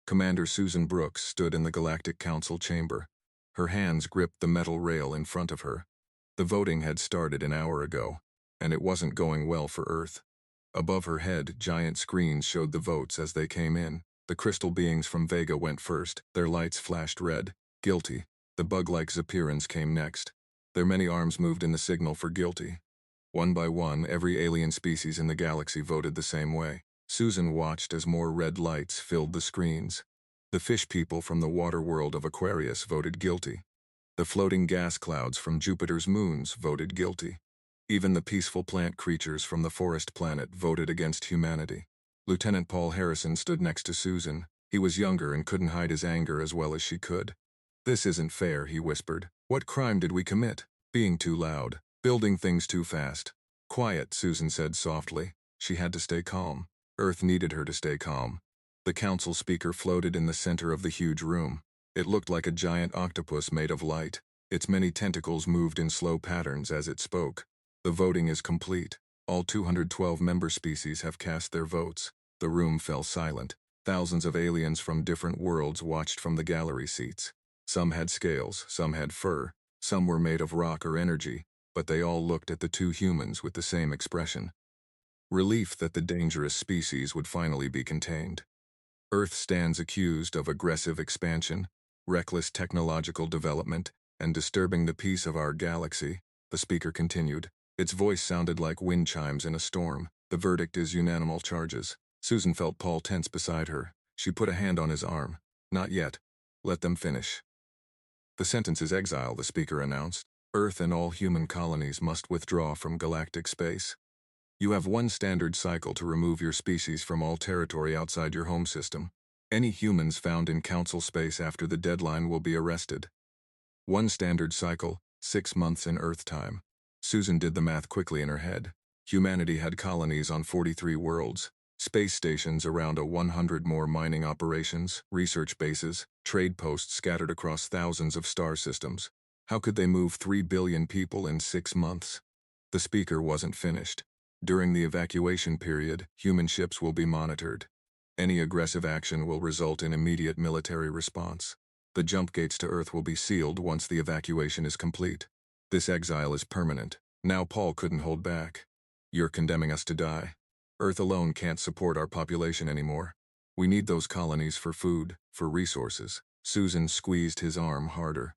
Commander Susan Brooks stood in the Galactic Council chamber. Her hands gripped the metal rail in front of her. The voting had started an hour ago, and it wasn't going well for Earth. Above her head, giant screens showed the votes as they came in. The crystal beings from Vega went first. Their lights flashed red. Guilty. The bug-like Zapirans came next. Their many arms moved in the signal for guilty. One by one, every alien species in the galaxy voted the same way. Susan watched as more red lights filled the screens. The fish people from the water world of Aquarius voted guilty. The floating gas clouds from Jupiter's moons voted guilty. Even the peaceful plant creatures from the forest planet voted against humanity. Lieutenant Paul Harrison stood next to Susan. He was younger and couldn't hide his anger as well as she could. "This isn't fair," he whispered. "What crime did we commit? Being too loud. Building things too fast." "Quiet," Susan said softly. She had to stay calm. Earth needed her to stay calm. The council speaker floated in the center of the huge room. It looked like a giant octopus made of light. Its many tentacles moved in slow patterns as it spoke. "The voting is complete. All 212 member species have cast their votes." The room fell silent. Thousands of aliens from different worlds watched from the gallery seats. Some had scales, some had fur, some were made of rock or energy, but they all looked at the two humans with the same expression. Relief that the dangerous species would finally be contained. Earth stands accused of aggressive expansion, reckless technological development, and disturbing the peace of our galaxy, the speaker continued. Its voice sounded like wind chimes in a storm. "The verdict is unanimous charges." Susan felt Paul tense beside her. She put a hand on his arm. "Not yet. Let them finish." "The sentence is exile," the speaker announced. "Earth and all human colonies must withdraw from galactic space. You have one standard cycle to remove your species from all territory outside your home system. Any humans found in council space after the deadline will be arrested. One standard cycle, 6 months in Earth time." Susan did the math quickly in her head. Humanity had colonies on 43 worlds, space stations around 100 more mining operations, research bases, trade posts scattered across thousands of star systems. How could they move 3 billion people in 6 months? The speaker wasn't finished. "During the evacuation period, human ships will be monitored. Any aggressive action will result in immediate military response. The jump gates to Earth will be sealed once the evacuation is complete. This exile is permanent." Now Paul couldn't hold back. "You're condemning us to die. Earth alone can't support our population anymore. We need those colonies for food, for resources." Susan squeezed his arm harder.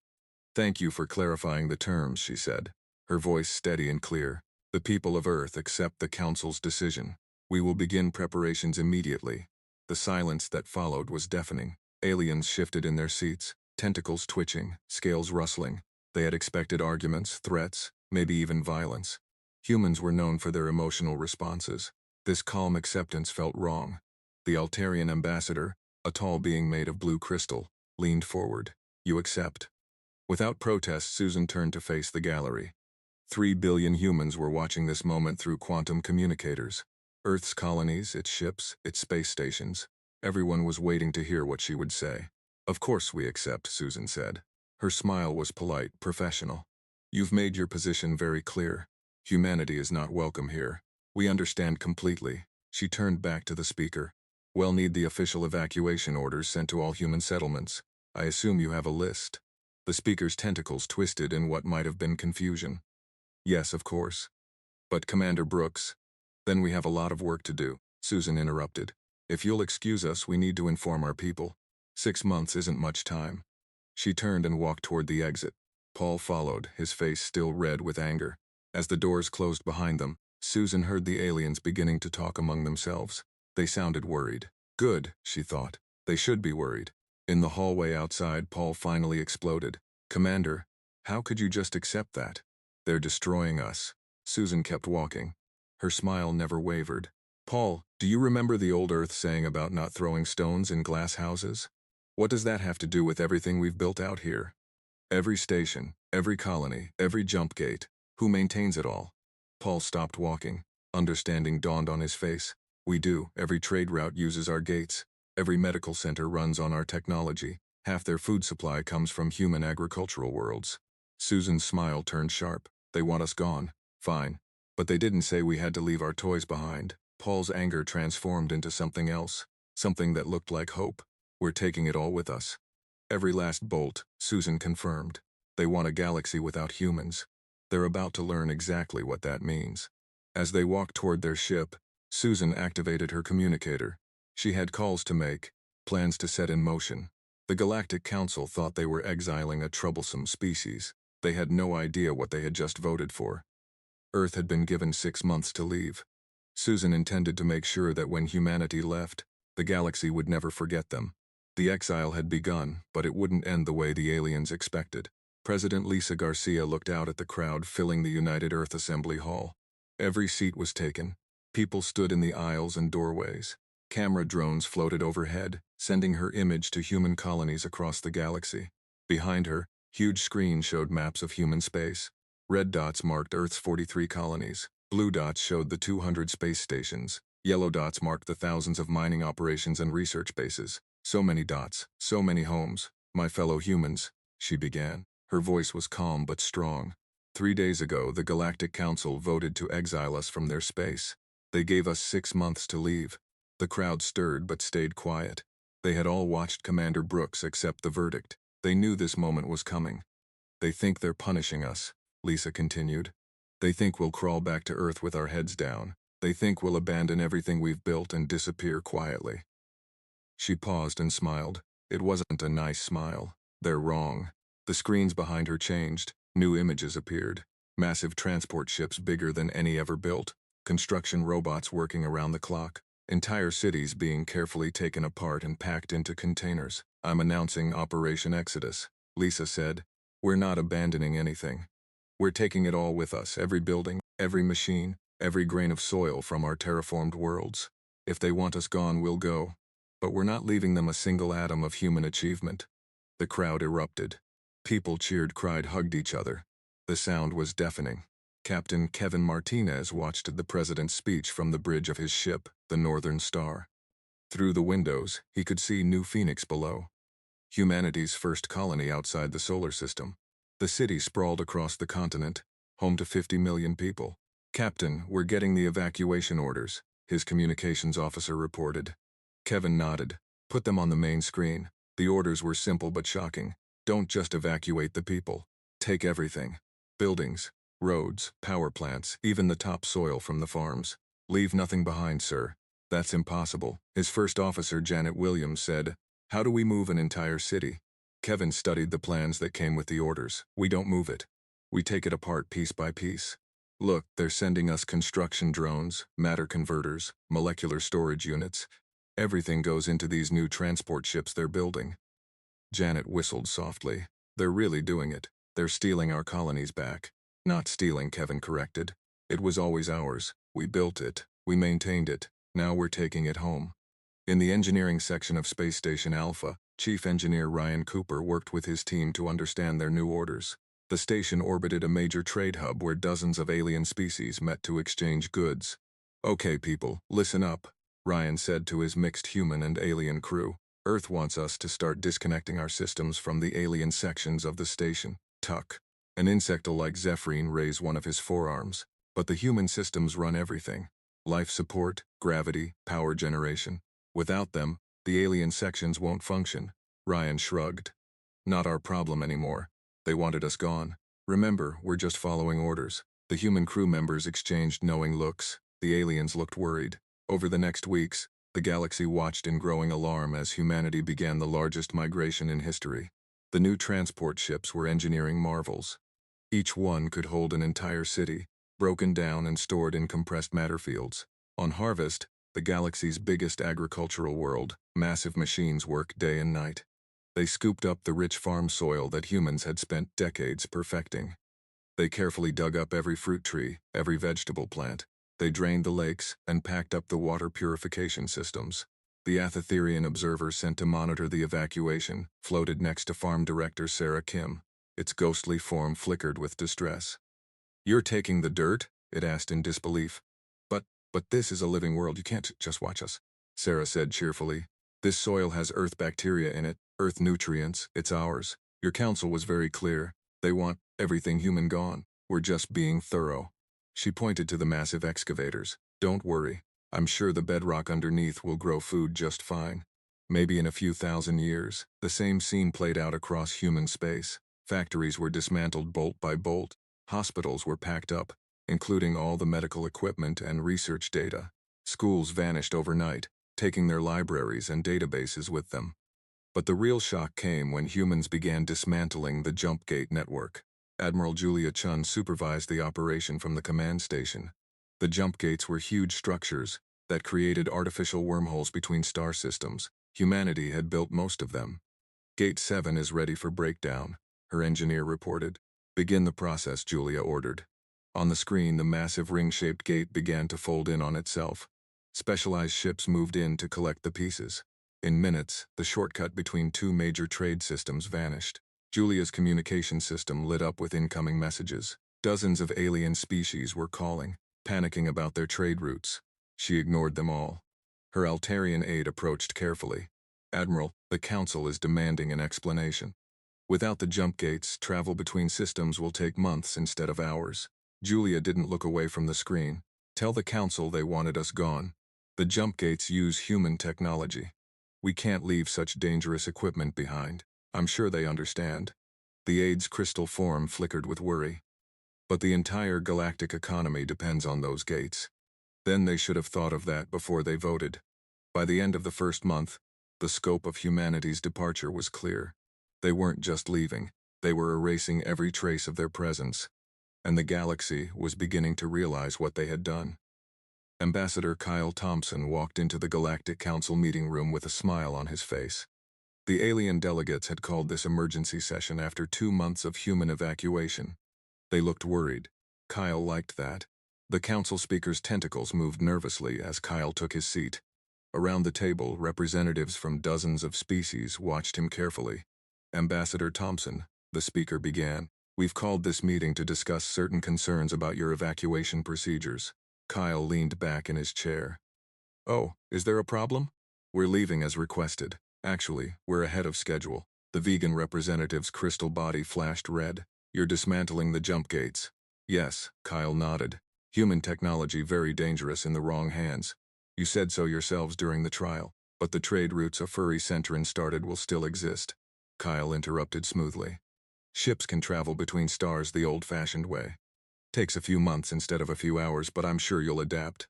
"Thank you for clarifying the terms," she said, her voice steady and clear. "The people of Earth accept the Council's decision. We will begin preparations immediately." The silence that followed was deafening. Aliens shifted in their seats, tentacles twitching, scales rustling. They had expected arguments, threats, maybe even violence. Humans were known for their emotional responses. This calm acceptance felt wrong. The Altarian ambassador, a tall being made of blue crystal, leaned forward. "You accept?" Without protest, Susan turned to face the gallery. 3 billion humans were watching this moment through quantum communicators. Earth's colonies, its ships, its space stations. Everyone was waiting to hear what she would say. "Of course we accept," Susan said. Her smile was polite, professional. "You've made your position very clear. Humanity is not welcome here. We understand completely." She turned back to the speaker. "We'll need the official evacuation orders sent to all human settlements. I assume you have a list." The speaker's tentacles twisted in what might have been confusion. "Yes, of course. But Commander Brooks..." "Then we have a lot of work to do," Susan interrupted. "If you'll excuse us, we need to inform our people. 6 months isn't much time." She turned and walked toward the exit. Paul followed, his face still red with anger. As the doors closed behind them, Susan heard the aliens beginning to talk among themselves. They sounded worried. Good, she thought. They should be worried. In the hallway outside, Paul finally exploded. "Commander, how could you just accept that? They're destroying us." Susan kept walking. Her smile never wavered. "Paul, do you remember the old Earth saying about not throwing stones in glass houses? What does that have to do with everything we've built out here? Every station, every colony, every jump gate. Who maintains it all?" Paul stopped walking. Understanding dawned on his face. "We do. Every trade route uses our gates. Every medical center runs on our technology. Half their food supply comes from human agricultural worlds." Susan's smile turned sharp. "They want us gone. Fine. But they didn't say we had to leave our toys behind." Paul's anger transformed into something else. Something that looked like hope. We're taking it all with us. Every last bolt, Susan confirmed. They want a galaxy without humans. They're about to learn exactly what that means. As they walked toward their ship, Susan activated her communicator. She had calls to make, plans to set in motion. The Galactic Council thought they were exiling a troublesome species. They had no idea what they had just voted for. Earth had been given 6 months to leave. Susan intended to make sure that when humanity left, the galaxy would never forget them. The exile had begun, but it wouldn't end the way the aliens expected. President Lisa Garcia looked out at the crowd filling the United Earth Assembly Hall. Every seat was taken. People stood in the aisles and doorways. Camera drones floated overhead, sending her image to human colonies across the galaxy. Behind her, huge screens showed maps of human space. Red dots marked Earth's 43 colonies. Blue dots showed the 200 space stations. Yellow dots marked the thousands of mining operations and research bases. So many dots, so many homes. My fellow humans, she began. Her voice was calm but strong. 3 days ago, the Galactic Council voted to exile us from their space. They gave us 6 months to leave. The crowd stirred but stayed quiet. They had all watched Commander Brooks accept the verdict. They knew this moment was coming. They think they're punishing us, Lisa continued. They think we'll crawl back to Earth with our heads down. They think we'll abandon everything we've built and disappear quietly. She paused and smiled. It wasn't a nice smile. They're wrong. The screens behind her changed. New images appeared. Massive transport ships bigger than any ever built. Construction robots working around the clock. Entire cities being carefully taken apart and packed into containers. I'm announcing Operation Exodus, Lisa said. We're not abandoning anything. We're taking it all with us, every building, every machine, every grain of soil from our terraformed worlds. If they want us gone, we'll go. But we're not leaving them a single atom of human achievement. The crowd erupted. People cheered, cried, hugged each other. The sound was deafening. Captain Kevin Martinez watched the president's speech from the bridge of his ship, the Northern Star. Through the windows, he could see New Phoenix below. Humanity's first colony outside the solar system. The city sprawled across the continent, home to 50 million people. Captain, we're getting the evacuation orders, his communications officer reported. Kevin nodded. Put them on the main screen. The orders were simple but shocking. Don't just evacuate the people. Take everything. Buildings, roads, power plants, even the topsoil from the farms. Leave nothing behind, sir. That's impossible. His first officer, Janet Williams, said, How do we move an entire city? Kevin studied the plans that came with the orders. We don't move it. We take it apart piece by piece. Look, they're sending us construction drones, matter converters, molecular storage units. Everything goes into these new transport ships they're building. Janet whistled softly. They're really doing it. They're stealing our colonies back. Not stealing, Kevin corrected. It was always ours. We built it. We maintained it. Now we're taking it home. In the engineering section of Space Station Alpha, Chief Engineer Ryan Cooper worked with his team to understand their new orders. The station orbited a major trade hub where dozens of alien species met to exchange goods. Okay, people, listen up, Ryan said to his mixed human and alien crew. Earth wants us to start disconnecting our systems from the alien sections of the station. Tuck. An insectal-like Zephrine raised one of his forearms. But the human systems run everything. Life support, gravity, power generation. Without them, the alien sections won't function. Ryan shrugged. Not our problem anymore. They wanted us gone. Remember, we're just following orders. The human crew members exchanged knowing looks. The aliens looked worried. Over the next weeks, the galaxy watched in growing alarm as humanity began the largest migration in history. The new transport ships were engineering marvels. Each one could hold an entire city, broken down and stored in compressed matter fields. On Harvest, the galaxy's biggest agricultural world, massive machines worked day and night. They scooped up the rich farm soil that humans had spent decades perfecting. They carefully dug up every fruit tree, every vegetable plant. They drained the lakes and packed up the water purification systems. The Athetherian observer sent to monitor the evacuation floated next to Farm Director Sarah Kim. Its ghostly form flickered with distress. You're taking the dirt? It asked in disbelief. But this is a living world, you can't just watch us, Sarah said cheerfully. This soil has Earth bacteria in it, Earth nutrients, it's ours. Your council was very clear. They want everything human gone. We're just being thorough. She pointed to the massive excavators. Don't worry. I'm sure the bedrock underneath will grow food just fine. Maybe in a few thousand years, the same scene played out across human space. Factories were dismantled bolt by bolt. Hospitals were packed up, including all the medical equipment and research data. Schools vanished overnight, taking their libraries and databases with them. But the real shock came when humans began dismantling the jump gate network. Admiral Julia Chun supervised the operation from the command station. The jump gates were huge structures that created artificial wormholes between star systems. Humanity had built most of them. Gate 7 is ready for breakdown, her engineer reported. Begin the process, Julia ordered. On the screen, the massive ring-shaped gate began to fold in on itself. Specialized ships moved in to collect the pieces. In minutes, the shortcut between two major trade systems vanished. Julia's communication system lit up with incoming messages. Dozens of alien species were calling, panicking about their trade routes. She ignored them all. Her Altarian aide approached carefully. Admiral, the Council is demanding an explanation. Without the jump gates, travel between systems will take months instead of hours. Julia didn't look away from the screen. Tell the Council they wanted us gone. The jump gates use human technology. We can't leave such dangerous equipment behind. I'm sure they understand. The aide's crystal form flickered with worry. But the entire galactic economy depends on those gates. Then they should have thought of that before they voted. By the end of the first month, the scope of humanity's departure was clear. They weren't just leaving, they were erasing every trace of their presence. And the galaxy was beginning to realize what they had done. Ambassador Kyle Thompson walked into the Galactic Council meeting room with a smile on his face. The alien delegates had called this emergency session after 2 months of human evacuation. They looked worried. Kyle liked that. The council speaker's tentacles moved nervously as Kyle took his seat. Around the table, representatives from dozens of species watched him carefully. Ambassador Thompson, the speaker began, we've called this meeting to discuss certain concerns about your evacuation procedures. Kyle leaned back in his chair. Oh, is there a problem? We're leaving as requested. Actually, we're ahead of schedule. The vegan representative's crystal body flashed red. You're dismantling the jump gates. Yes, Kyle nodded. Human technology very dangerous in the wrong hands. You said so yourselves during the trial, but the trade routes a furry Centrin started will still exist. Kyle interrupted smoothly. Ships can travel between stars the old-fashioned way. Takes a few months instead of a few hours, but I'm sure you'll adapt.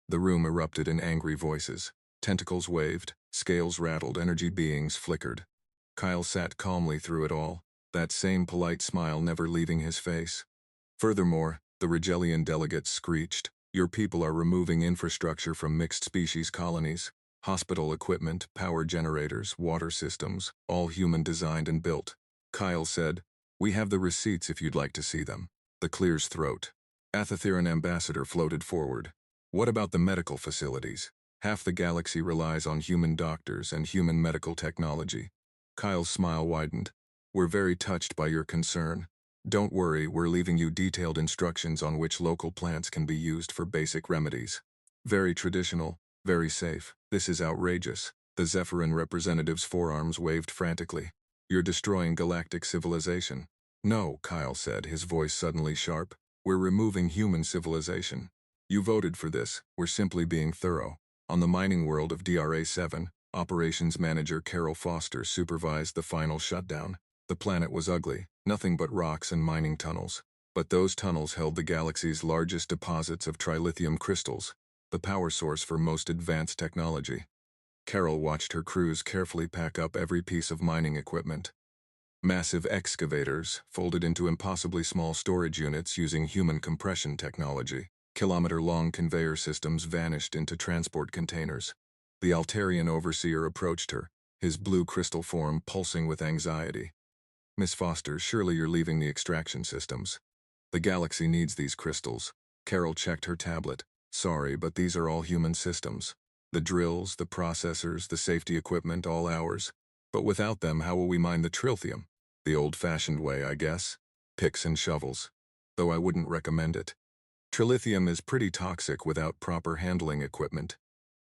The room erupted in angry voices. Tentacles waved, scales rattled, energy beings flickered. Kyle sat calmly through it all, that same polite smile never leaving his face. Furthermore, the Regelian delegates screeched, your people are removing infrastructure from mixed-species colonies. Hospital equipment, power generators, water systems, all human-designed and built. Kyle said, we have the receipts if you'd like to see them. The clear's throat. Athatheran ambassador floated forward. What about the medical facilities? Half the galaxy relies on human doctors and human medical technology. Kyle's smile widened. We're very touched by your concern. Don't worry, we're leaving you detailed instructions on which local plants can be used for basic remedies. Very traditional, very safe. This is outrageous. The Zephyrin representative's forearms waved frantically. You're destroying galactic civilization. No, Kyle said, his voice suddenly sharp. We're removing human civilization. You voted for this, we're simply being thorough. On the mining world of DRA-7, operations manager Carol Foster supervised the final shutdown. The planet was ugly, nothing but rocks and mining tunnels. But those tunnels held the galaxy's largest deposits of trilithium crystals, the power source for most advanced technology. Carol watched her crews carefully pack up every piece of mining equipment. Massive excavators, folded into impossibly small storage units using human compression technology. Kilometer-long conveyor systems vanished into transport containers. The Altarian overseer approached her, his blue crystal form pulsing with anxiety. Miss Foster, surely you're leaving the extraction systems. The galaxy needs these crystals. Carol checked her tablet. Sorry, but these are all human systems. The drills, the processors, the safety equipment, all ours. But without them, how will we mine the trilithium? The old-fashioned way, I guess. Picks and shovels. Though I wouldn't recommend it. Trilithium is pretty toxic without proper handling equipment.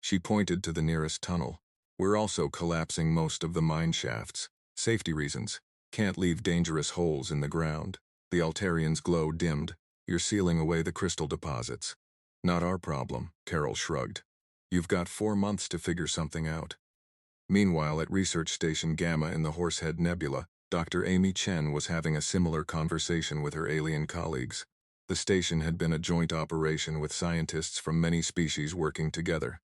She pointed to the nearest tunnel. We're also collapsing most of the mine shafts. Safety reasons. Can't leave dangerous holes in the ground. The Altarian's glow dimmed. You're sealing away the crystal deposits. Not our problem, Carol shrugged. You've got 4 months to figure something out. Meanwhile, at Research Station Gamma in the Horsehead Nebula, Dr. Amy Chen was having a similar conversation with her alien colleagues. The station had been a joint operation with scientists from many species working together.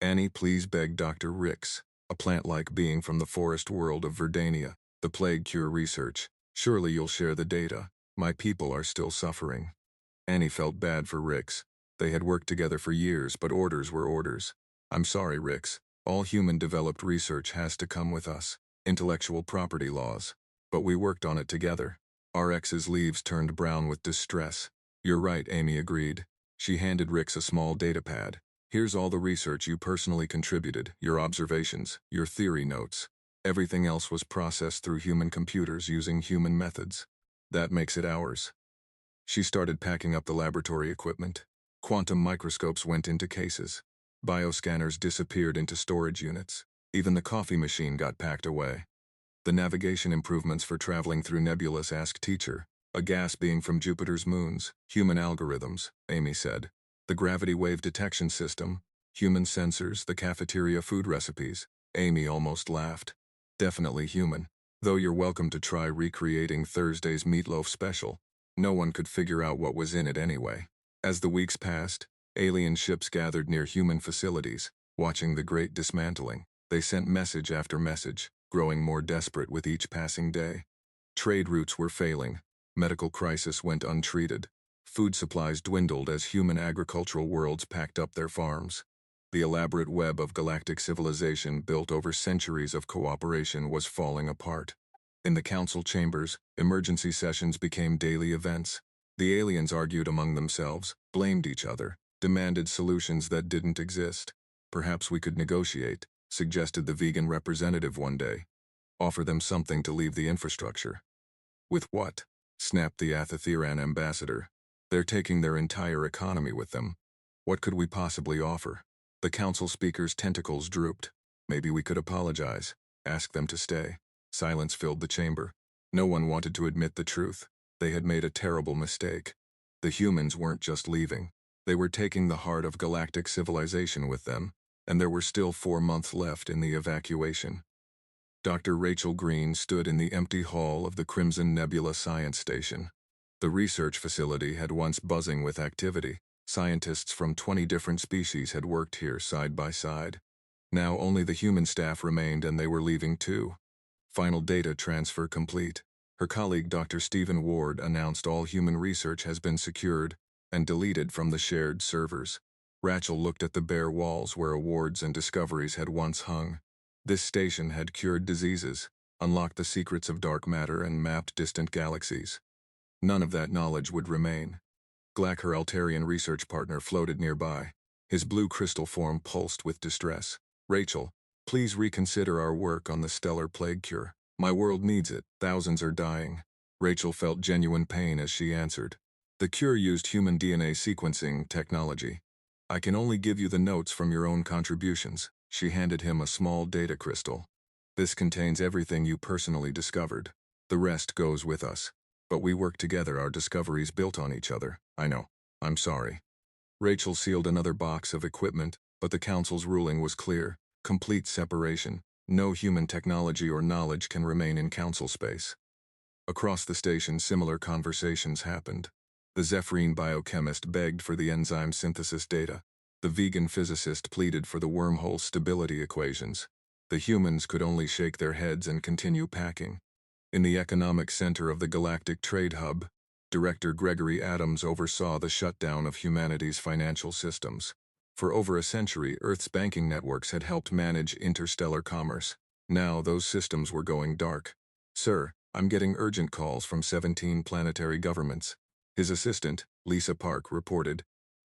"Annie, please," begged Dr. Rix, a plant-like being from the forest world of Verdania, "the plague cure research. Surely you'll share the data. My people are still suffering." Annie felt bad for Rix. They had worked together for years, but orders were orders. "I'm sorry, Rix. All human-developed research has to come with us. Intellectual property laws. But we worked on it together." RX's leaves turned brown with distress. "You're right," Amy agreed. She handed Rix a small datapad. "Here's all the research you personally contributed, your observations, your theory notes. Everything else was processed through human computers using human methods. That makes it ours." She started packing up the laboratory equipment. Quantum microscopes went into cases. Bioscanners disappeared into storage units. Even the coffee machine got packed away. "The navigation improvements for traveling through nebulous," asked Teacher. "A gas being from Jupiter's moons. Human algorithms," Amy said. "The gravity wave detection system. Human sensors, the cafeteria food recipes." Amy almost laughed. "Definitely human. Though you're welcome to try recreating Thursday's meatloaf special. No one could figure out what was in it anyway." As the weeks passed, alien ships gathered near human facilities, watching the great dismantling. They sent message after message, growing more desperate with each passing day. Trade routes were failing. Medical crisis went untreated. Food supplies dwindled as human agricultural worlds packed up their farms. The elaborate web of galactic civilization built over centuries of cooperation was falling apart. In the council chambers, emergency sessions became daily events. The aliens argued among themselves, blamed each other, demanded solutions that didn't exist. "Perhaps we could negotiate," suggested the vegan representative one day. "Offer them something to leave the infrastructure." "With what?" snapped the Athatheran ambassador. "They're taking their entire economy with them. What could we possibly offer?" The council speaker's tentacles drooped. "Maybe we could apologize. Ask them to stay." Silence filled the chamber. No one wanted to admit the truth. They had made a terrible mistake. The humans weren't just leaving. They were taking the heart of galactic civilization with them, and there were still 4 months left in the evacuation. Dr. Rachel Green stood in the empty hall of the Crimson Nebula Science Station. The research facility had once buzzing with activity. Scientists from 20 different species had worked here side by side. Now only the human staff remained, and they were leaving too. Final data transfer complete. Her colleague Dr. Stephen Ward announced all human research has been secured and deleted from the shared servers. Rachel looked at the bare walls where awards and discoveries had once hung. This station had cured diseases, unlocked the secrets of dark matter, and mapped distant galaxies. None of that knowledge would remain. Glack, her Altarian research partner, floated nearby. His blue crystal form pulsed with distress. "Rachel, please reconsider our work on the stellar plague cure. My world needs it. Thousands are dying." Rachel felt genuine pain as she answered. "The cure used human DNA sequencing technology. I can only give you the notes from your own contributions." She handed him a small data crystal. "This contains everything you personally discovered. The rest goes with us. But we work together, our discoveries built on each other." "I know. I'm sorry." Rachel sealed another box of equipment, but the council's ruling was clear. Complete separation. No human technology or knowledge can remain in council space. Across the station, similar conversations happened. The Zephrine biochemist begged for the enzyme synthesis data. The vegan physicist pleaded for the wormhole stability equations. The humans could only shake their heads and continue packing. In the economic center of the Galactic Trade Hub, Director Gregory Adams oversaw the shutdown of humanity's financial systems. For over a century, Earth's banking networks had helped manage interstellar commerce. Now those systems were going dark. "Sir, I'm getting urgent calls from 17 planetary governments." His assistant, Lisa Park, reported.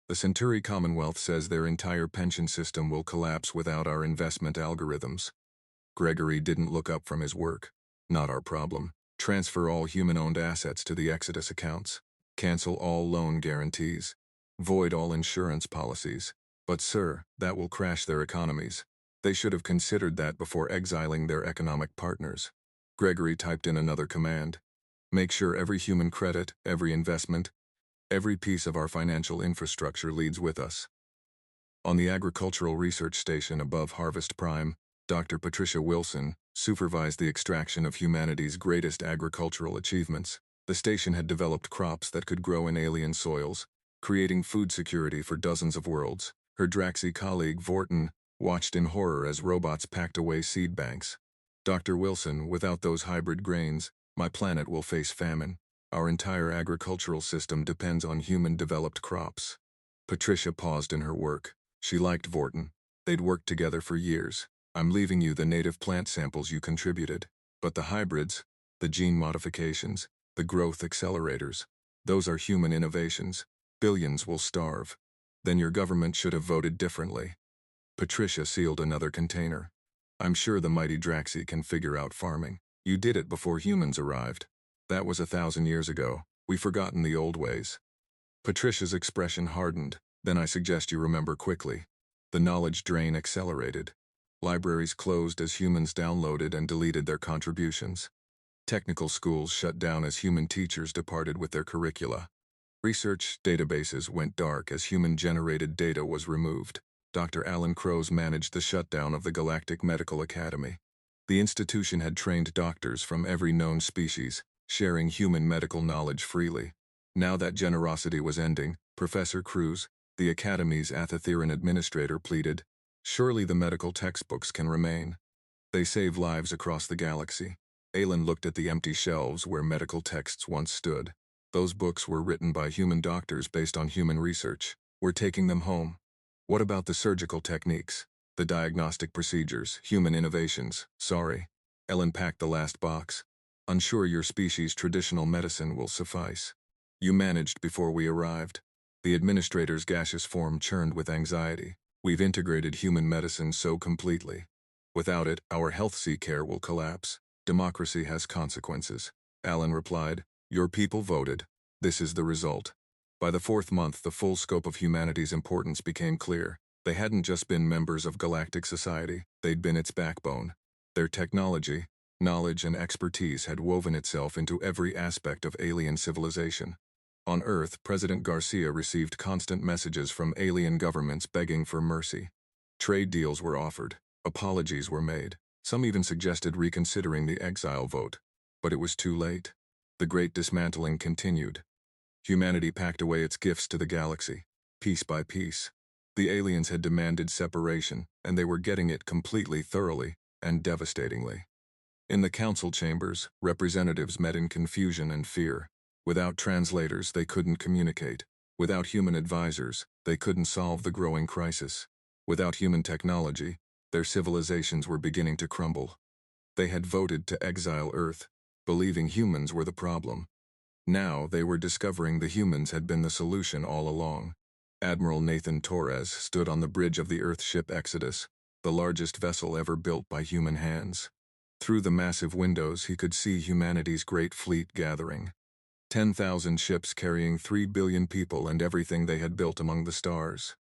"The Centauri Commonwealth says their entire pension system will collapse without our investment algorithms." Gregory didn't look up from his work. "Not our problem. Transfer all human-owned assets to the Exodus accounts. Cancel all loan guarantees. Void all insurance policies. But sir, that will crash their economies. They should have considered that before exiling their economic partners." Gregory typed in another command. "Make sure every human credit, every investment, every piece of our financial infrastructure leads with us." On the agricultural research station above Harvest Prime, Dr. Patricia Wilson supervised the extraction of humanity's greatest agricultural achievements. The station had developed crops that could grow in alien soils, creating food security for dozens of worlds. Her Draxi colleague, Vorton, watched in horror as robots packed away seed banks. Dr. Wilson, without those hybrid grains, my planet will face famine. Our entire agricultural system depends on human-developed crops. Patricia paused in her work. She liked Vorton. They'd worked together for years. I'm leaving you the native plant samples you contributed. But the hybrids, the gene modifications, the growth accelerators, those are human innovations. Billions will starve. Then your government should have voted differently. Patricia sealed another container. I'm sure the mighty Draxi can figure out farming. You did it before humans arrived. That was 1,000 years ago. We've forgotten the old ways. Patricia's expression hardened. Then I suggest you remember quickly. The knowledge drain accelerated. Libraries closed as humans downloaded and deleted their contributions. Technical schools shut down as human teachers departed with their curricula. Research databases went dark as human-generated data was removed. Dr. Alan Crowe managed the shutdown of the Galactic Medical Academy. The institution had trained doctors from every known species, sharing human medical knowledge freely. Now that generosity was ending, Professor Cruz, the Academy's Athetheran administrator, pleaded, "Surely the medical textbooks can remain. They save lives across the galaxy." Alan looked at the empty shelves where medical texts once stood. Those books were written by human doctors based on human research. We're taking them home. What about the surgical techniques? The diagnostic procedures, human innovations? Sorry. Ellen packed the last box. Unsure your species' traditional medicine will suffice. You managed before we arrived. The administrator's gaseous form churned with anxiety. We've integrated human medicine so completely. Without it, our health care will collapse. Democracy has consequences. Alan replied, "Your people voted. This is the result." By the 4th month, the full scope of humanity's importance became clear. They hadn't just been members of galactic society, they'd been its backbone. Their technology, knowledge, and expertise had woven itself into every aspect of alien civilization. On Earth, President Garcia received constant messages from alien governments begging for mercy. Trade deals were offered. Apologies were made. Some even suggested reconsidering the exile vote. But it was too late. The great dismantling continued. Humanity packed away its gifts to the galaxy, piece by piece. The aliens had demanded separation, and they were getting it completely, thoroughly, and devastatingly. In the council chambers, representatives met in confusion and fear. Without translators, they couldn't communicate. Without human advisors, they couldn't solve the growing crisis. Without human technology, their civilizations were beginning to crumble. They had voted to exile Earth, believing humans were the problem. Now they were discovering the humans had been the solution all along. Admiral Nathan Torres stood on the bridge of the Earth ship Exodus, the largest vessel ever built by human hands. Through the massive windows, he could see humanity's great fleet gathering. 10,000 ships carrying 3 billion people and everything they had built among the stars.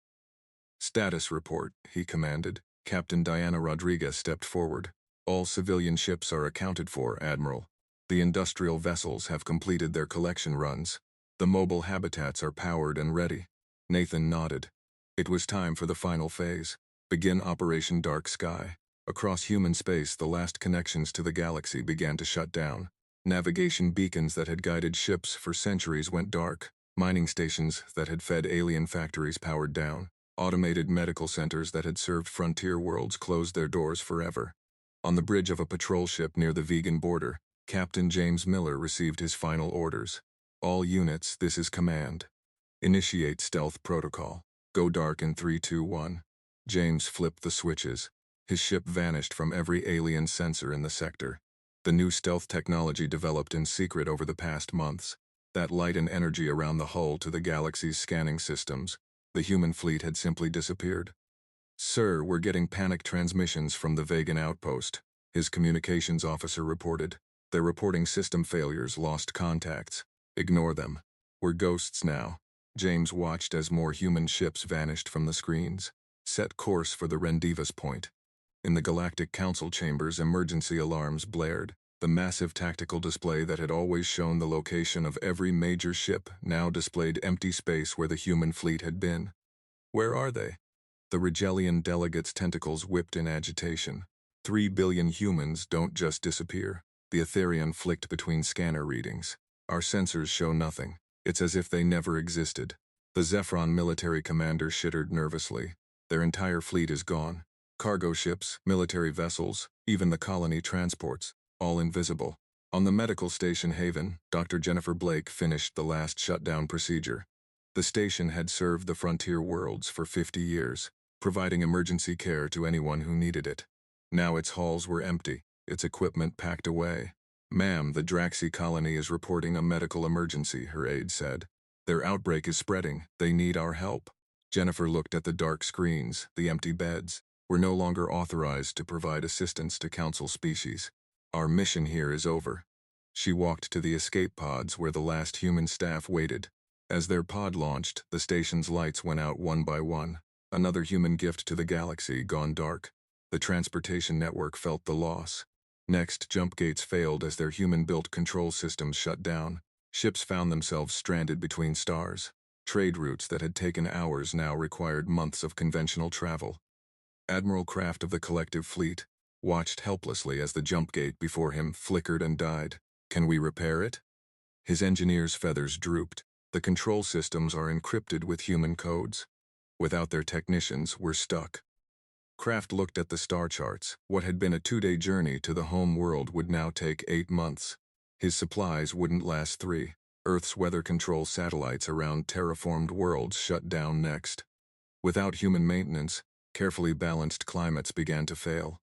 "Status report," he commanded. Captain Diana Rodriguez stepped forward. "All civilian ships are accounted for, Admiral. The industrial vessels have completed their collection runs. The mobile habitats are powered and ready." Nathan nodded. It was time for the final phase. Begin Operation Dark Sky. Across human space, the last connections to the galaxy began to shut down. Navigation beacons that had guided ships for centuries went dark. Mining stations that had fed alien factories powered down. Automated medical centers that had served frontier worlds closed their doors forever. On the bridge of a patrol ship near the vegan border, Captain James Miller received his final orders. "All units, this is command. Initiate stealth protocol. Go dark in 3, 2, 1. James flipped the switches. His ship vanished from every alien sensor in the sector. The new stealth technology developed in secret over the past months. That light and energy around the hull to the galaxy's scanning systems. The human fleet had simply disappeared. "Sir, we're getting panic transmissions from the Vegan outpost," his communications officer reported. "They're reporting system failures, lost contacts. Ignore them. We're ghosts now." James watched as more human ships vanished from the screens. Set course for the Rendezvous point. In the Galactic Council chambers, emergency alarms blared. The massive tactical display that had always shown the location of every major ship now displayed empty space where the human fleet had been. Where are they? The Rigelian delegates' tentacles whipped in agitation. 3 billion humans don't just disappear. The Etherian flicked between scanner readings. Our sensors show nothing. It's as if they never existed. The Zephron military commander shittered nervously. Their entire fleet is gone. Cargo ships, military vessels, even the colony transports, all invisible. On the medical station Haven, Dr. Jennifer Blake finished the last shutdown procedure. The station had served the frontier worlds for 50 years, providing emergency care to anyone who needed it. Now its halls were empty, its equipment packed away. "Ma'am, the Draxi colony is reporting a medical emergency," her aide said. "Their outbreak is spreading. They need our help." Jennifer looked at the dark screens, the empty beds. "We're no longer authorized to provide assistance to Council species. Our mission here is over." She walked to the escape pods where the last human staff waited. As their pod launched, the station's lights went out one by one. Another human gift to the galaxy gone dark. The transportation network felt the loss. Next, jump gates failed as their human-built control systems shut down. Ships found themselves stranded between stars. Trade routes that had taken hours now required months of conventional travel. Admiral Kraft of the Collective Fleet watched helplessly as the jump gate before him flickered and died. "Can we repair it?" His engineer's feathers drooped. "The control systems are encrypted with human codes. Without their technicians, we're stuck." Kraft looked at the star charts. What had been a 2-day journey to the home world would now take 8 months. His supplies wouldn't last 3. Earth's weather control satellites around terraformed worlds shut down next. Without human maintenance, carefully balanced climates began to fail.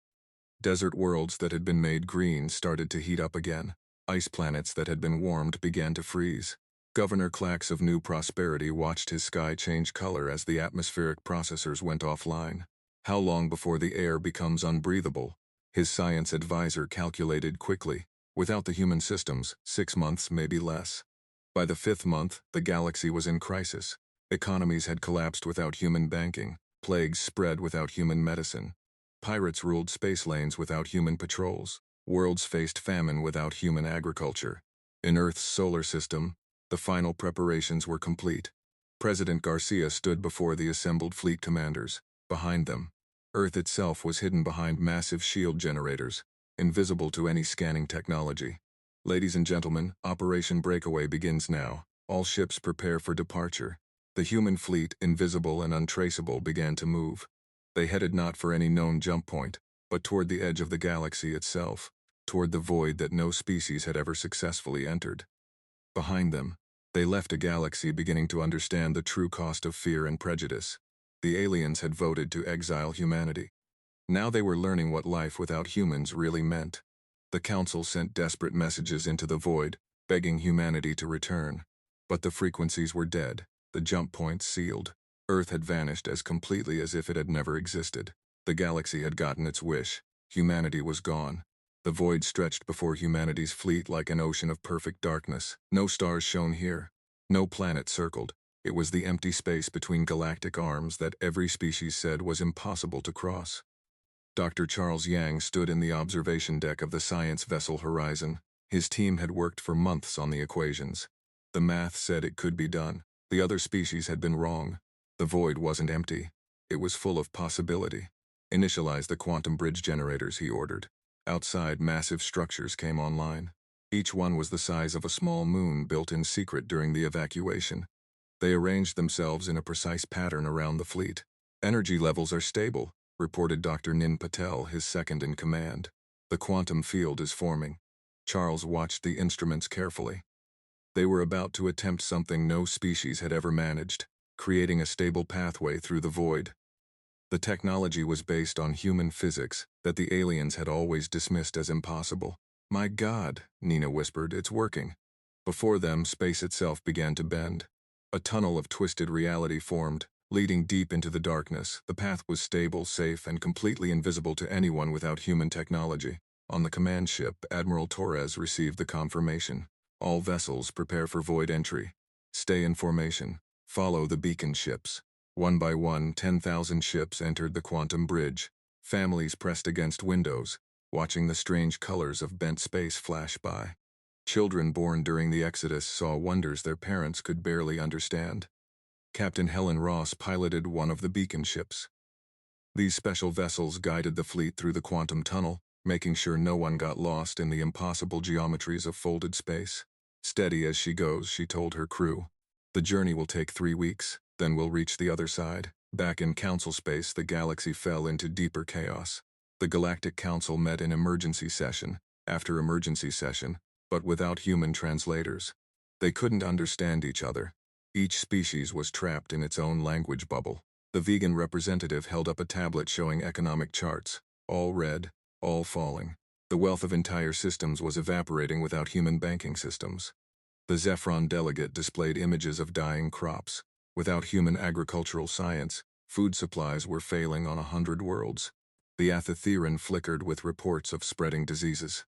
Desert worlds that had been made green started to heat up again. Ice planets that had been warmed began to freeze. Governor Clax of New Prosperity watched his sky change color as the atmospheric processors went offline. How long before the air becomes unbreathable? His science advisor calculated quickly. Without the human systems, 6 months, maybe less. By the 5th month, the galaxy was in crisis. Economies had collapsed without human banking. Plagues spread without human medicine. Pirates ruled space lanes without human patrols. Worlds faced famine without human agriculture. In Earth's solar system, the final preparations were complete. President Garcia stood before the assembled fleet commanders. Behind them, Earth itself was hidden behind massive shield generators, invisible to any scanning technology. "Ladies and gentlemen, Operation Breakaway begins now. All ships prepare for departure." The human fleet, invisible and untraceable, began to move. They headed not for any known jump point, but toward the edge of the galaxy itself, toward the void that no species had ever successfully entered. Behind them, they left a galaxy beginning to understand the true cost of fear and prejudice. The aliens had voted to exile humanity. Now they were learning what life without humans really meant. The Council sent desperate messages into the void, begging humanity to return. But the frequencies were dead, the jump points sealed. Earth had vanished as completely as if it had never existed. The galaxy had gotten its wish. Humanity was gone. The void stretched before humanity's fleet like an ocean of perfect darkness. No stars shone here. No planet circled. It was the empty space between galactic arms that every species said was impossible to cross. Dr. Charles Yang stood in the observation deck of the science vessel Horizon. His team had worked for months on the equations. The math said it could be done. The other species had been wrong. The void wasn't empty. It was full of possibility. "Initialize the quantum bridge generators," he ordered. Outside, massive structures came online. Each one was the size of a small moon built in secret during the evacuation. They arranged themselves in a precise pattern around the fleet. "Energy levels are stable," reported Dr. Nin Patel, his second in command. "The quantum field is forming." Charles watched the instruments carefully. They were about to attempt something no species had ever managed, creating a stable pathway through the void. The technology was based on human physics that the aliens had always dismissed as impossible. "My God," Nina whispered, "it's working." Before them, space itself began to bend. A tunnel of twisted reality formed, leading deep into the darkness. The path was stable, safe, and completely invisible to anyone without human technology. On the command ship, Admiral Torres received the confirmation. "All vessels prepare for void entry. Stay in formation. Follow the beacon ships." One by one, 10,000 ships entered the quantum bridge. Families pressed against windows, watching the strange colors of bent space flash by. Children born during the Exodus saw wonders their parents could barely understand. Captain Helen Ross piloted one of the beacon ships. These special vessels guided the fleet through the quantum tunnel, making sure no one got lost in the impossible geometries of folded space. Steady as she goes, she told her crew. The journey will take 3 weeks, then we'll reach the other side. Back in council space, the galaxy fell into deeper chaos. The Galactic Council met in emergency session after emergency session, but without human translators. They couldn't understand each other. Each species was trapped in its own language bubble. The vegan representative held up a tablet showing economic charts, all red, all falling. The wealth of entire systems was evaporating without human banking systems. The Zephron delegate displayed images of dying crops. Without human agricultural science, food supplies were failing on 100 worlds. The Athetheron flickered with reports of spreading diseases.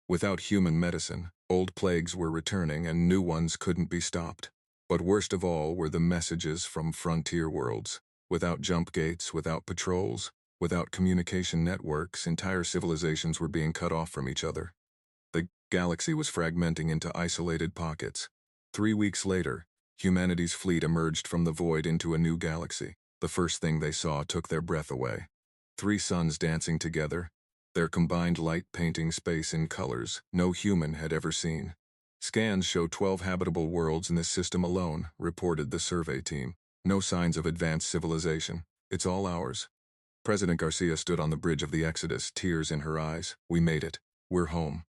Without human medicine, old plagues were returning and new ones couldn't be stopped. But worst of all were the messages from frontier worlds. Without jump gates, without patrols, without communication networks, entire civilizations were being cut off from each other. The galaxy was fragmenting into isolated pockets. 3 weeks later, humanity's fleet emerged from the void into a new galaxy. The first thing they saw took their breath away. 3 suns dancing together, their combined light painting space in colors no human had ever seen. Scans show 12 habitable worlds in this system alone, reported the survey team. No signs of advanced civilization. It's all ours. President Garcia stood on the bridge of the Exodus, tears in her eyes. We made it. We're home.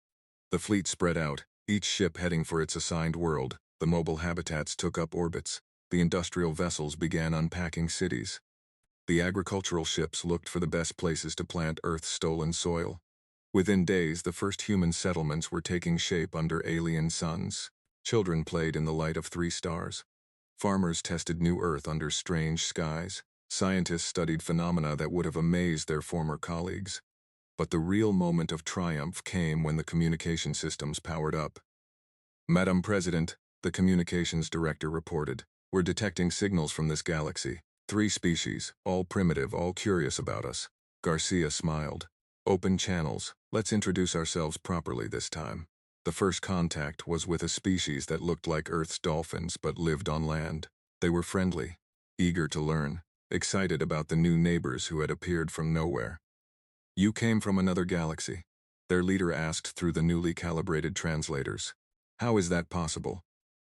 The fleet spread out, each ship heading for its assigned world. The mobile habitats took up orbits. The industrial vessels began unpacking cities. The agricultural ships looked for the best places to plant Earth's stolen soil. Within days, the first human settlements were taking shape under alien suns. Children played in the light of 3 stars. Farmers tested new Earth under strange skies. Scientists studied phenomena that would have amazed their former colleagues. But the real moment of triumph came when the communication systems powered up. Madam President, the communications director reported, we're detecting signals from this galaxy. 3 species, all primitive, all curious about us. Garcia smiled. Open channels. Let's introduce ourselves properly this time. The first contact was with a species that looked like Earth's dolphins but lived on land. They were friendly, eager to learn, excited about the new neighbors who had appeared from nowhere. You came from another galaxy, their leader asked through the newly calibrated translators. How is that possible?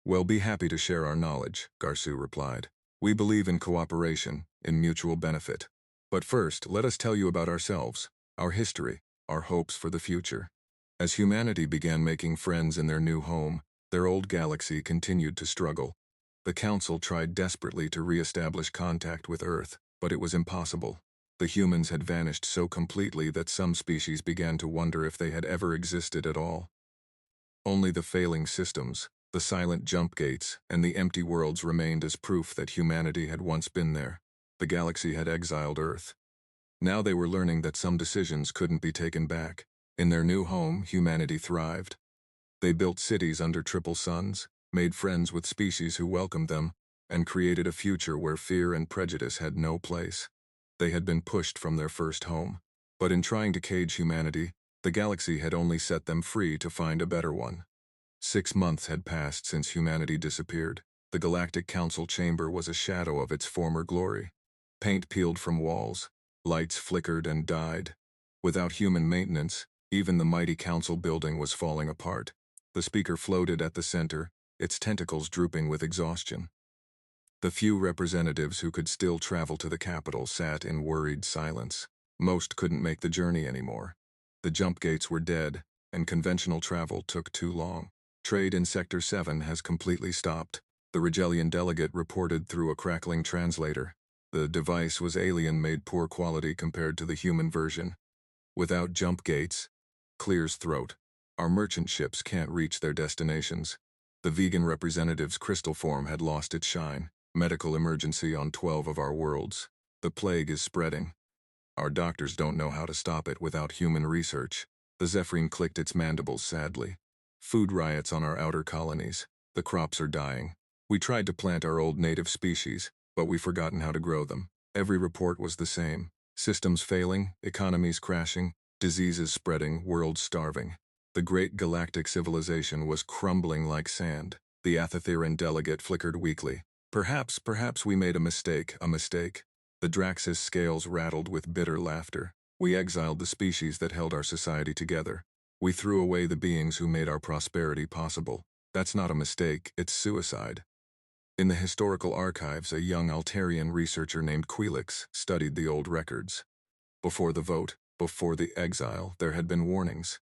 We'll be happy to share our knowledge, Garcia replied. We believe in cooperation, in mutual benefit. But first, let us tell you about ourselves, our history, our hopes for the future. As humanity began making friends in their new home, their old galaxy continued to struggle. The Council tried desperately to re-establish contact with Earth, but it was impossible. The humans had vanished so completely that some species began to wonder if they had ever existed at all. Only the failing systems, the silent jump gates, and the empty worlds remained as proof that humanity had once been there. The galaxy had exiled Earth. Now they were learning that some decisions couldn't be taken back. In their new home, humanity thrived. They built cities under triple suns, made friends with species who welcomed them, and created a future where fear and prejudice had no place. They had been pushed from their first home. But in trying to cage humanity, the galaxy had only set them free to find a better one. 6 months had passed since humanity disappeared. The Galactic Council chamber was a shadow of its former glory. Paint peeled from walls, lights flickered and died. Without human maintenance, even the mighty council building was falling apart. The speaker floated at the center, its tentacles drooping with exhaustion. The few representatives who could still travel to the capital sat in worried silence. Most couldn't make the journey anymore. The jump gates were dead, and conventional travel took too long. Trade in Sector 7 has completely stopped, the Regellian delegate reported through a crackling translator. The device was alien-made poor quality compared to the human version. Without jump gates, clears throat. Our merchant ships can't reach their destinations. The vegan representative's crystal form had lost its shine. Medical emergency on 12 of our worlds. The plague is spreading. Our doctors don't know how to stop it without human research. The Zephrine clicked its mandibles sadly. Food riots on our outer colonies. The crops are dying. We tried to plant our old native species, but we've forgotten how to grow them. Every report was the same. Systems failing, economies crashing, diseases spreading, worlds starving. The great galactic civilization was crumbling like sand. The Athetheron delegate flickered weakly. Perhaps we made a mistake. The Drax's scales rattled with bitter laughter. We exiled the species that held our society together. We threw away the beings who made our prosperity possible. That's not a mistake, it's suicide. In the historical archives, a young Altarian researcher named Quelix studied the old records. Before the vote, before the exile, there had been warnings.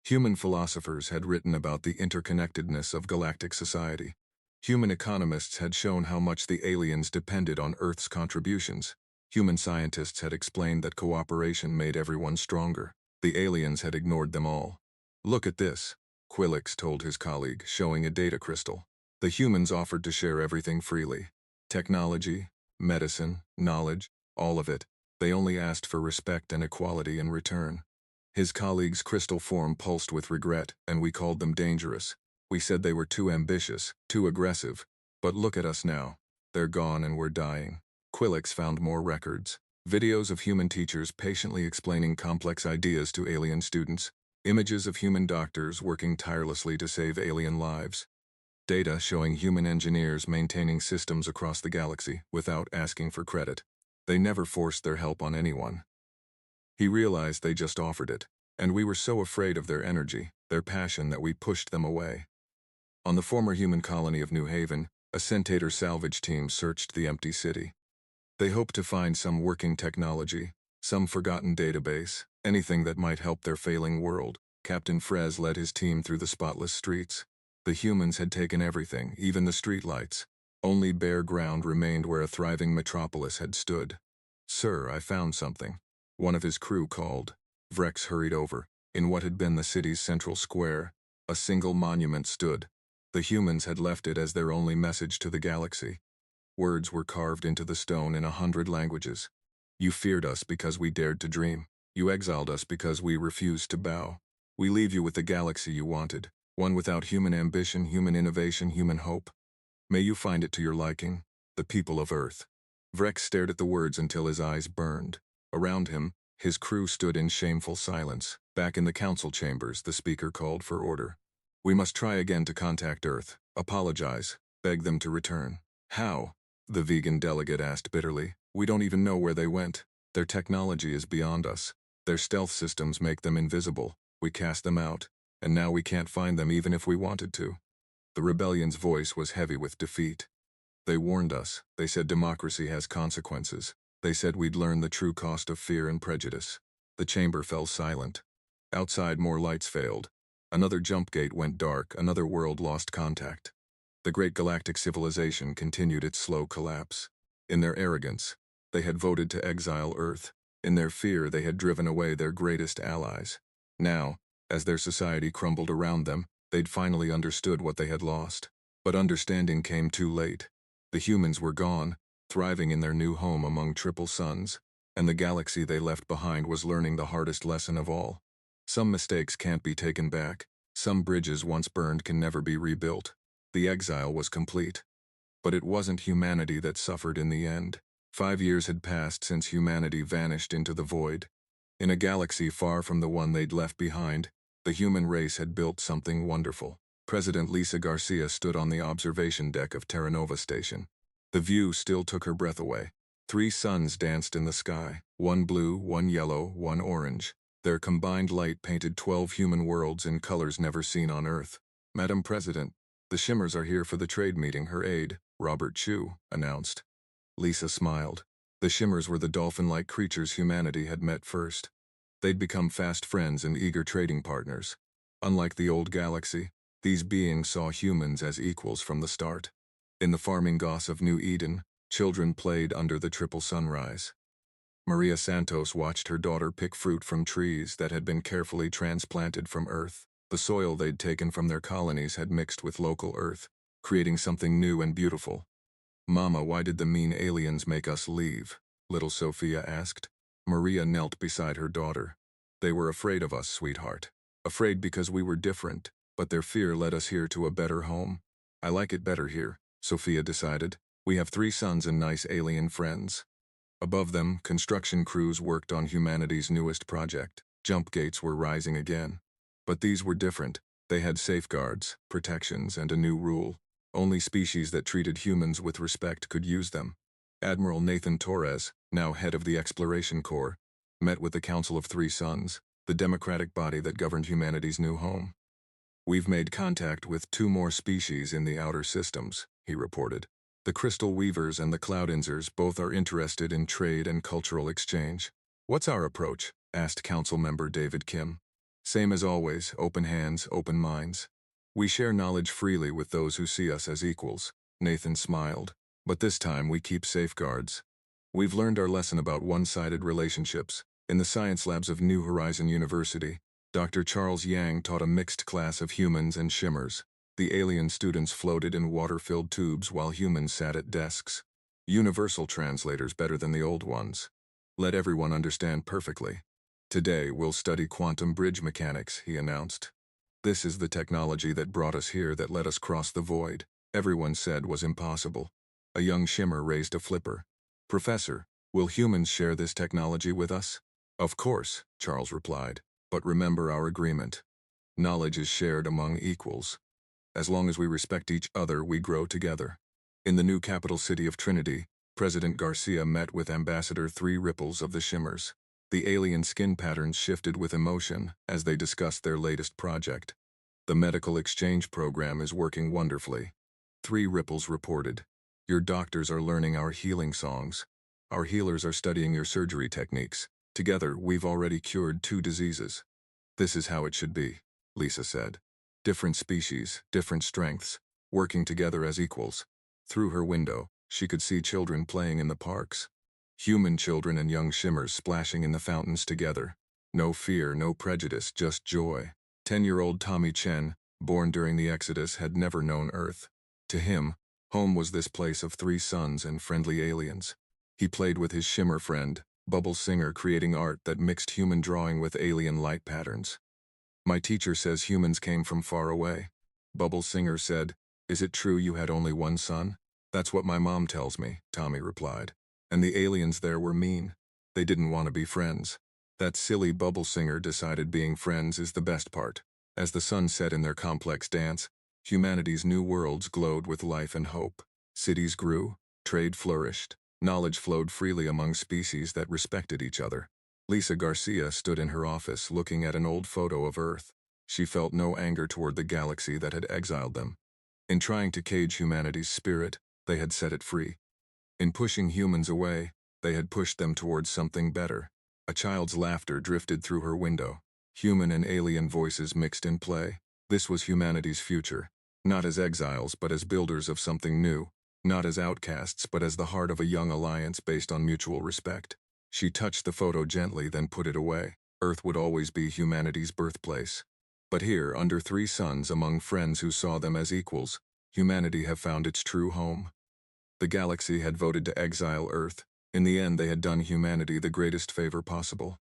Human philosophers had written about the interconnectedness of galactic society. Human economists had shown how much the aliens depended on Earth's contributions. Human scientists had explained that cooperation made everyone stronger. The aliens had ignored them all. "Look at this," Quelix told his colleague, showing a data crystal. The humans offered to share everything freely. Technology, medicine, knowledge, all of it. They only asked for respect and equality in return. His colleague's crystal form pulsed with regret, and we called them dangerous. We said they were too ambitious, too aggressive. But look at us now. They're gone and we're dying. Quelix found more records. Videos of human teachers patiently explaining complex ideas to alien students. Images of human doctors working tirelessly to save alien lives. Data showing human engineers maintaining systems across the galaxy without asking for credit. They never forced their help on anyone. He realized they just offered it, and we were so afraid of their energy, their passion, that we pushed them away. On the former human colony of New Haven, a Centaur salvage team searched the empty city. They hoped to find some working technology, some forgotten database, anything that might help their failing world. Captain Frez led his team through the spotless streets. The humans had taken everything, even the streetlights. Only bare ground remained where a thriving metropolis had stood. "Sir, I found something," one of his crew called. Vrex hurried over. In what had been the city's central square, a single monument stood. The humans had left it as their only message to the galaxy. Words were carved into the stone in 100 languages. "You feared us because we dared to dream. You exiled us because we refused to bow. We leave you with the galaxy you wanted, one without human ambition, human innovation, human hope. May you find it to your liking, the people of Earth." Vrex stared at the words until his eyes burned. Around him, his crew stood in shameful silence. Back in the council chambers, the speaker called for order. "We must try again to contact Earth, apologize, beg them to return." "How?" the vegan delegate asked bitterly. "We don't even know where they went. Their technology is beyond us. Their stealth systems make them invisible. We cast them out, and now we can't find them even if we wanted to." The rebellion's voice was heavy with defeat. "They warned us. They said democracy has consequences. They said we'd learn the true cost of fear and prejudice." The chamber fell silent. Outside, more lights failed. Another jump gate went dark, another world lost contact. The great galactic civilization continued its slow collapse. In their arrogance, they had voted to exile Earth. In their fear, they had driven away their greatest allies. Now, as their society crumbled around them, they'd finally understood what they had lost. But understanding came too late. The humans were gone, thriving in their new home among triple suns, and the galaxy they left behind was learning the hardest lesson of all. Some mistakes can't be taken back. Some bridges once burned can never be rebuilt. The exile was complete. But it wasn't humanity that suffered in the end. 5 years had passed since humanity vanished into the void. In a galaxy far from the one they'd left behind, the human race had built something wonderful. President Lisa Garcia stood on the observation deck of Terra Nova Station. The view still took her breath away. 3 suns danced in the sky, one blue, one yellow, one orange. Their combined light painted 12 human worlds in colors never seen on Earth. "Madam President, the Shimmers are here for the trade meeting," her aide, Robert Chu, announced. Lisa smiled. The Shimmers were the dolphin-like creatures humanity had met first. They'd become fast friends and eager trading partners. Unlike the old galaxy, these beings saw humans as equals from the start. In the farming goss of New Eden, children played under the triple sunrise. Maria Santos watched her daughter pick fruit from trees that had been carefully transplanted from Earth. The soil they'd taken from their colonies had mixed with local Earth, creating something new and beautiful. "Mama, why did the mean aliens make us leave?" little Sophia asked. Maria knelt beside her daughter. "They were afraid of us, sweetheart. Afraid because we were different, but their fear led us here to a better home. I like it better here," Sophia decided. "We have 3 sons and nice alien friends." Above them, construction crews worked on humanity's newest project. Jump gates were rising again. But these were different. They had safeguards, protections, and a new rule. Only species that treated humans with respect could use them. Admiral Nathan Torres, now head of the Exploration Corps, met with the Council of Three Suns, the democratic body that governed humanity's new home. "We've made contact with 2 more species in the outer systems," he reported. "The Crystal Weavers and the Cloudinzers both are interested in trade and cultural exchange." "What's our approach?" asked Council member David Kim. "Same as always, open hands, open minds. We share knowledge freely with those who see us as equals." Nathan smiled. "But this time we keep safeguards. We've learned our lesson about one-sided relationships. In the science labs of New Horizon University, Dr. Charles Yang taught a mixed class of humans and shimmers. The alien students floated in water-filled tubes while humans sat at desks. Universal translators better than the old ones. Let everyone understand perfectly. "Today we'll study quantum bridge mechanics," he announced. "This is the technology that brought us here, that let us cross the void. Everyone said was impossible." A young shimmer raised a flipper. "Professor, will humans share this technology with us?" "Of course," Charles replied. "But remember our agreement. Knowledge is shared among equals. As long as we respect each other, we grow together." In the new capital city of Trinity, President Garcia met with Ambassador Three Ripples of the Shimmers. The alien skin patterns shifted with emotion as they discussed their latest project. "The medical exchange program is working wonderfully," Three Ripples reported. "Your doctors are learning our healing songs. Our healers are studying your surgery techniques. Together, we've already cured 2 diseases." "This is how it should be," Lisa said. "Different species, different strengths, working together as equals." Through her window, she could see children playing in the parks. Human children and young shimmers splashing in the fountains together. No fear, no prejudice, just joy. 10-year-old Tommy Chen, born during the Exodus, had never known Earth. To him, home was this place of 3 suns and friendly aliens. He played with his shimmer friend, Bubble Singer, creating art that mixed human drawing with alien light patterns. "My teacher says humans came from far away." Bubble Singer said, "Is it true you had only 1 son?" "That's what my mom tells me," Tommy replied. "And the aliens there were mean. They didn't want to be friends." That silly Bubble Singer decided being friends is the best part. As the sun set in their complex dance, humanity's new worlds glowed with life and hope. Cities grew, trade flourished, knowledge flowed freely among species that respected each other. Lisa Garcia stood in her office looking at an old photo of Earth. She felt no anger toward the galaxy that had exiled them. In trying to cage humanity's spirit, they had set it free. In pushing humans away, they had pushed them towards something better. A child's laughter drifted through her window. Human and alien voices mixed in play. This was humanity's future. Not as exiles, but as builders of something new. Not as outcasts, but as the heart of a young alliance based on mutual respect. She touched the photo gently, then put it away. Earth would always be humanity's birthplace. But here, under 3 suns, among friends who saw them as equals, humanity had found its true home. The galaxy had voted to exile Earth. In the end, they had done humanity the greatest favor possible.